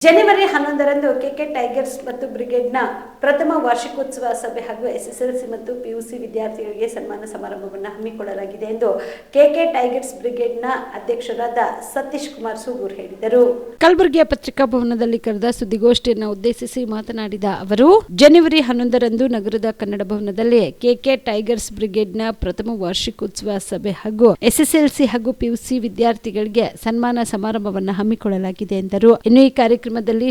ಜನವರಿ 11ರಂದು K K tigers ಮತ್ತು ಬ್ರಿಗೇಡ್ನ ಪ್ರಥಮ ವಾರ್ಷಿಕೋತ್ಸವ ಸಭೆ ಹಾಗೂ ಎಸ್ಎಸ್ಎಲ್ಸಿ ಮತ್ತು ಪಿಯುಸಿ ವಿದ್ಯಾರ್ಥಿಗಳಿಗೆ ಸನ್ಮಾನ ಸಮಾರಂಭವನ್ನು ಹಮ್ಮಿಕೊಳ್ಳಲಾಗಿದೆ ಎಂದು ಕೆಕೆ ಟೈಗರ್ಸ್ ಬ್ರಿಗೇಡ್ನ ಅಧ್ಯಕ್ಷರಾದ ಸತೀಶ್ ಕುಮಾರ್ ಸೂಗೂರ್ ಹೇಳಿದರು. ಕಲಬುರಗಿಯ ಪತ್ರಿಕಾ ಭವನದಲ್ಲಿ ಕರೆದ ಸುದ್ದಿಗೋಷ್ಠಿಯನ್ನು ಉದ್ದೇಶಿಸಿ ಮಾತನಾಡಿದ ಅವರು, ಜನವರಿ 11ರಂದು ನಗರದ ಕನ್ನಡ ಭವನದಲ್ಲಿ ಕೆಕೆ ಟೈಗರ್ಸ್ ಬ್ರಿಗೇಡ್ನ ಪ್ರಥಮ ವಾರ್ಷಿಕೋತ್ಸವ ಸಭೆ ಹಾಗೂ ಎಸ್ಎಸ್ಎಲ್ಸಿ ಹಾಗೂ ಪಿಯುಸಿ ವಿದ್ಯಾರ್ಥಿಗಳಿಗೆ ಸನ್ಮಾನ ಸಮಾರಂಭವನ್ನು ಹಮ್ಮಿಕೊಳ್ಳಲಾಗಿದೆ ಎಂದರು. ಇನ್ನು ಈ ಕಾರ್ಯಕ್ರಮದಲ್ಲಿ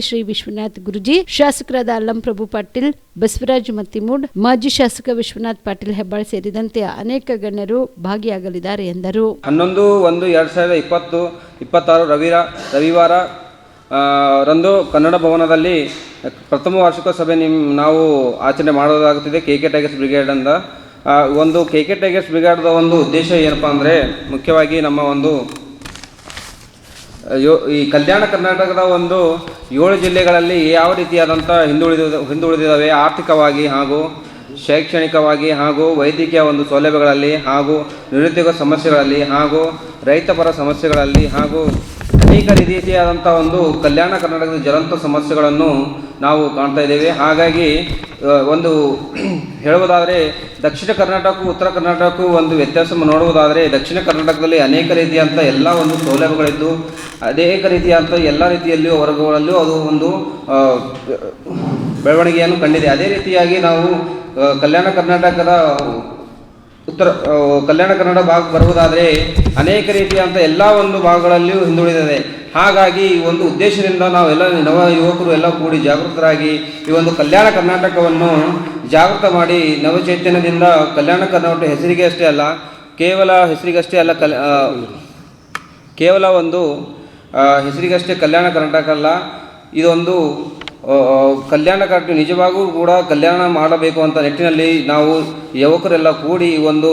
ಶ್ರೀ ವಿಶ್ವನಾಥ್ ಗುರುಜಿ, ಶಾಸಕರಾದ ಅಲ್ಲಂ ಪ್ರಭು ಪಾಟೀಲ್, ಬಸವರಾಜ್ ಮತ್ತಿಮೂಡ್, ಮಾಜಿ ಶಾಸಕ ವಿಶ್ವನಾಥ್ ಪಾಟೀಲ್ ಹೆಬ್ಬಾಳ್ ಸೇರಿದಂತೆ ಅನೇಕ ಗಣ್ಯರು ಭಾಗಿಯಾಗಲಿದ್ದಾರೆ ಎಂದರು. 11/1/2026 ರವಿವಾರ ರಂದು ಕನ್ನಡ ಭವನದಲ್ಲಿ ಪ್ರಥಮ ವಾರ್ಷಿಕ ಸಭೆ ನಾವು ಆಚರಣೆ ಮಾಡೋದಾಗುತ್ತಿದೆ. ಕೆಕೆ ಟೈಗರ್ಸ್ ಬ್ರಿಗೇಡ್ ಅಂತ ಒಂದು ಕೆಕೆ ಟೈಗರ್ಸ್ ಬ್ರಿಗೇಡ್ದ ಒಂದು ಉದ್ದೇಶ ಏನಪ್ಪಾ ಅಂದರೆ, ಮುಖ್ಯವಾಗಿ ನಮ್ಮ ಒಂದು ಈ ಕಲ್ಯಾಣ ಕರ್ನಾಟಕದ ಒಂದು 7 ಜಿಲ್ಲೆಗಳಲ್ಲಿ ಯಾವ ರೀತಿಯಾದಂಥ ಹಿಂದುಳಿದಿದ್ದಾವೆ ಆರ್ಥಿಕವಾಗಿ ಹಾಗೂ ಶೈಕ್ಷಣಿಕವಾಗಿ ಹಾಗೂ ವೈದ್ಯಕೀಯ ಒಂದು ಸೌಲಭ್ಯಗಳಲ್ಲಿ ಹಾಗೂ ನಿರುದ್ಯೋಗ ಸಮಸ್ಯೆಗಳಲ್ಲಿ ಹಾಗೂ ರೈತಪರ ಸಮಸ್ಯೆಗಳಲ್ಲಿ ಹಾಗೂ ಅನೇಕ ರೀತಿಯಾದಂಥ ಒಂದು ಕಲ್ಯಾಣ ಕರ್ನಾಟಕದ ಜ್ವಲಂತ ಸಮಸ್ಯೆಗಳನ್ನು ನಾವು ಕಾಣ್ತಾ ಇದ್ದೇವೆ. ಹಾಗಾಗಿ ಒಂದು ಹೇಳುವುದಾದರೆ ದಕ್ಷಿಣ ಕರ್ನಾಟಕ ಉತ್ತರ ಕರ್ನಾಟಕಕ್ಕೂ ಒಂದು ವ್ಯತ್ಯಾಸ ನೋಡುವುದಾದರೆ, ದಕ್ಷಿಣ ಕರ್ನಾಟಕದಲ್ಲಿ ಅನೇಕ ರೀತಿಯಂಥ ಎಲ್ಲ ಒಂದು ಸೌಲಭ್ಯಗಳಿದ್ದು ಅನೇಕ ರೀತಿಯಂಥ ಎಲ್ಲ ರೀತಿಯಲ್ಲಿಯೂ ವರ್ಗಗಳಲ್ಲೂ ಅದು ಒಂದು ಬೆಳವಣಿಗೆಯನ್ನು ಕಂಡಿದೆ. ಅದೇ ರೀತಿಯಾಗಿ ನಾವು ಕಲ್ಯಾಣ ಕನ್ನಡ ಭಾಗ ಬರುವುದಾದರೆ ಅನೇಕ ರೀತಿಯಂಥ ಎಲ್ಲ ಒಂದು ಭಾಗಗಳಲ್ಲಿಯೂ ಹಿಂದುಳಿದಿದೆ. ಹಾಗಾಗಿ ಈ ಒಂದು ಉದ್ದೇಶದಿಂದ ನಾವೆಲ್ಲ ನವ ಯುವಕರು ಎಲ್ಲ ಕೂಡಿ ಜಾಗೃತರಾಗಿ ಈ ಒಂದು ಕಲ್ಯಾಣ ಕರ್ನಾಟಕವನ್ನು ಜಾಗೃತ ಮಾಡಿ ನವಚೈತನ್ಯದಿಂದ ಕಲ್ಯಾಣ ಕರ್ನಾಟಕ ಹೆಸರಿಗಷ್ಟೇ ಅಲ್ಲ, ಕೇವಲ ಒಂದು ಹೆಸರಿಗಷ್ಟೇ ಕಲ್ಯಾಣ ಕರ್ನಾಟಕ ಅಲ್ಲ, ಇದೊಂದು ಕಲ್ಯಾಣ ಕರ್ನಾಟಕ ನಿಜವಾಗೂ ಕೂಡ ಕಲ್ಯಾಣ ಮಾಡಬೇಕು ಅಂತ ನಿಟ್ಟಿನಲ್ಲಿ ನಾವು ಯುವಕರೆಲ್ಲ ಕೂಡಿ ಒಂದು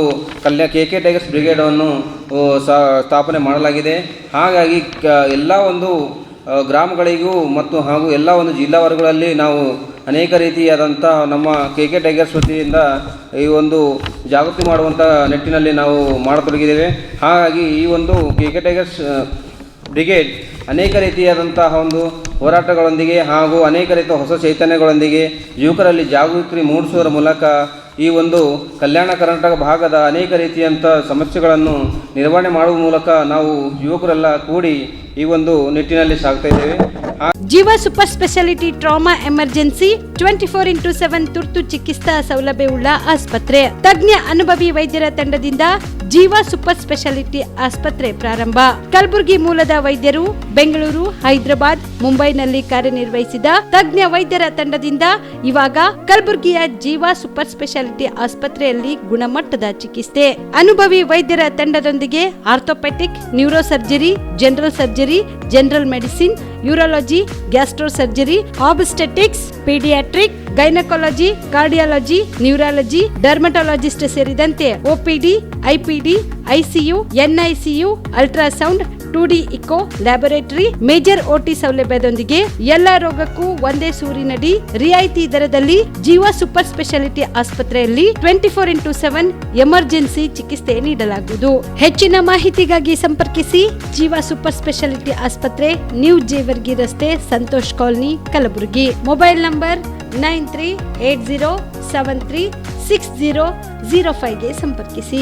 ಕೆಕೆ ಟೈಗರ್ಸ್ ಬ್ರಿಗೇಡನ್ನು ಸ್ಥಾಪನೆ ಮಾಡಲಾಗಿದೆ. ಹಾಗಾಗಿ ಎಲ್ಲ ಒಂದು ಗ್ರಾಮಗಳಿಗೂ ಮತ್ತು ಹಾಗೂ ಎಲ್ಲ ಒಂದು ಜಿಲ್ಲಾ ವರ್ಗಗಳಲ್ಲಿ ನಾವು ಅನೇಕ ರೀತಿಯಾದಂಥ ನಮ್ಮ ಕೆಕೆ ಟೈಗರ್ಸ್ ವತಿಯಿಂದ ಈ ಒಂದು ಜಾಗೃತಿ ಮಾಡುವಂಥ ನಿಟ್ಟಿನಲ್ಲಿ ನಾವು ಮಾಡತೊಡಗಿದ್ದೇವೆ. ಹಾಗಾಗಿ ಈ ಒಂದು ಕೆಕೆ ಟೈಗರ್ಸ್ ಬ್ರಿಗೇಡ್ ಅನೇಕ ರೀತಿಯಾದಂತಹ ಒಂದು ಹೋರಾಟಗಳೊಂದಿಗೆ ಹಾಗೂ ಅನೇಕ ರೀತಿಯ ಹೊಸ ಚೈತನ್ಯಗಳೊಂದಿಗೆ ಯುವಕರಲ್ಲಿ ಜಾಗೃತಿ ಮೂಡಿಸುವುದರ ಮೂಲಕ ಈ ಒಂದು ಕಲ್ಯಾಣ ಕರ್ನಾಟಕ ಭಾಗದ ಅನೇಕ ರೀತಿಯಂಥ ಸಮಸ್ಯೆಗಳನ್ನು ನಿರ್ವಹಣೆ ಮಾಡುವ ಮೂಲಕ ನಾವು ಯುವಕರೆಲ್ಲ ಕೂಡಿ ಈ ಒಂದು ನಿಟ್ಟಿನಲ್ಲಿ ಸಾಗ್ತಾ ಇದ್ದೇವೆ. ಜೀವ super speciality trauma emergency 24x7 ತುರ್ತು ಚಿಕಿತ್ಸಾ ಸೌಲಭ್ಯವುಳ್ಳ ಆಸ್ಪತ್ರೆ. ತಜ್ಞ ಅನುಭವಿ ವೈದ್ಯರ ತಂಡದಿಂದ ಜೀವ ಸೂಪರ್ ಸ್ಪೆಷಾಲಿಟಿ ಆಸ್ಪತ್ರೆ ಪ್ರಾರಂಭ. ಕಲಬುರಗಿ ಮೂಲದ ವೈದ್ಯರು ಬೆಂಗಳೂರು, ಹೈದರಾಬಾದ್, ಮುಂಬೈನಲ್ಲಿ ಕಾರ್ಯನಿರ್ವಹಿಸಿದ ತಜ್ಞ ವೈದ್ಯರ ತಂಡದಿಂದ ಇವಾಗ ಕಲಬುರಗಿಯ ಜೀವ ಸೂಪರ್ ಸ್ಪೆಷಾಲಿಟಿ ಆಸ್ಪತ್ರೆಯಲ್ಲಿ ಗುಣಮಟ್ಟದ ಚಿಕಿತ್ಸೆ. ಅನುಭವಿ ವೈದ್ಯರ ತಂಡದೊಂದಿಗೆ orthopaedic, neuro surgery, general surgery, general medicine, urology, gastro surgery, obstetrics, paediatric, gynaecology, cardiology, neurology, dermatologist ಸೇರಿದಂತೆ OPD, IPD, ICU, NICU, ultrasound, 2D echo, laboratory, major OT ಸೌಲಭ್ಯದೊಂದಿಗೆ ಎಲ್ಲ ರೋಗಕ್ಕೂ ಒಂದೇ ಸೂರಿನಡಿ ರಿಯಾಯಿತಿ ದರದಲ್ಲಿ ಜೀವ ಸೂಪರ್ ಸ್ಪೆಷಾಲಿಟಿ ಆಸ್ಪತ್ರೆಯಲ್ಲಿ 24x7 ಎಮರ್ಜೆನ್ಸಿ ಚಿಕಿತ್ಸೆ ನೀಡಲಾಗುವುದು. ಹೆಚ್ಚಿನ ಮಾಹಿತಿಗಾಗಿ ಸಂಪರ್ಕಿಸಿ ಜೀವ ಸೂಪರ್ ಸ್ಪೆಷಾಲಿಟಿ ಆಸ್ಪತ್ರೆ, ನ್ಯೂ ಜೇವರ್ಗಿ ರಸ್ತೆ, Santosh colony, Kalaburagi. Mobile number 9380736005 ಗೆ ಸಂಪರ್ಕಿಸಿ.